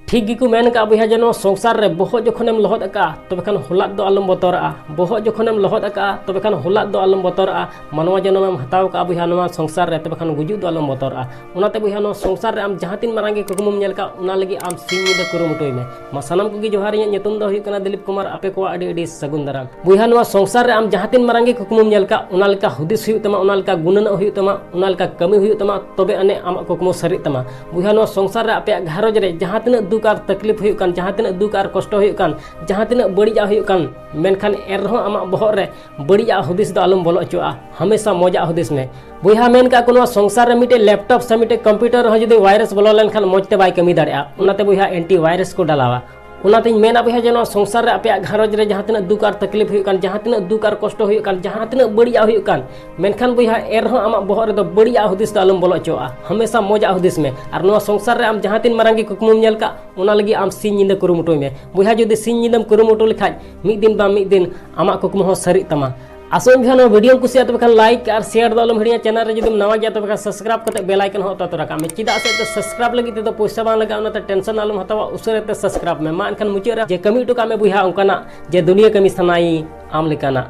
ठीक गिको मेन का बुया जनो संसार रे बहुत जखनेम लहद अका तबे खान होलाद दो आलम बतरआ बहुत जखनेम लहद अका तबे खान होलाद दो आलम बतरआ मानवा जनमम हताव का बुया नवा संसार रे तबे खान गुजु दो आलम बतरआ उनाते बुया नो संसार रे आम जहां तीन मारांगे कुकुमम नेल का उना लगी आम सिंह द कुरुमुटोय में मा सनम को गी जोहार ᱤᱧᱟᱹᱜ ᱧᱩᱛᱩᱢ ᱫᱚ ᱦᱩᱭᱩᱜ ᱠᱟᱱᱟ दिलीप कुमार आपे को आडी आडी सगुन दाराम बुया नवा संसार रे आम जहां तीन मारांगे कुकुमम नेल का उना लेका हुदिस हुयुग तमा उना लेका गुणन हुयुग तमा उना लेका कमी हुयुग तमा तबे अने आम कुकुम सरी तमा बुया नवा संसार रे आपे घारोज रे जहां तीन दुख आर तकलीफ हुयुग कान जहां तीन दुख आर कष्ट हुयुग कान जहां तीन बड़िया हुयुग कान मेनखान एरहो आमा बहर रे बड़िया हुदिस दो आलम बोलो चोआ हमेशा मजा हुदिस में बुया मेन का कोनो संसार रे मिटे लैपटॉप से मिटे कंप्यूटर हो जदि वायरस बोलो लेनखान मजते बाय कमी दाड़िया उनाते बुया एंटी वायरस को डालावा उनाते मेना बुया जनो संसार रे आपे घारोज रे जहां तीन दुख आर तकलीफ हुयुग कान जहां तीन दुख आर कष्ट हुयुग कान जहां तीन बड़िया हुयुग कान मेनखान बुया एरहो आमा बहर रे दो बड़िया हुदिस दो आलम बोलो चोआ हमेशा मजा हुदिस में आर नो संसार रे आम जहां तीन मारांगी कुकुमम नेल का उना लगी आम सिंह निंदा कुरुमुटोय में बुया जदि सिंह निंदम कुरुमुटो लेखाय मिद दिन बा मिद दिन आमा कुकुम हो सरी तमा आसोन भी वीडियो कुसिया तब खान लाइक और शेयर दो आलम हिड़िया चैनल रे जदि नवा गया तब खान सब्सक्राइब करते बेल आइकन हो तो रखा में चिदा से तो सब्सक्राइब लगी तो पैसा बांग लगा उनाते टेंशन आलम हतावा उसरे ते सब्सक्राइब में मा एनखान मुचे रे जे कमी टुका में बुया उनकाना जे दुनिया कमी सनाई आम लेकाना।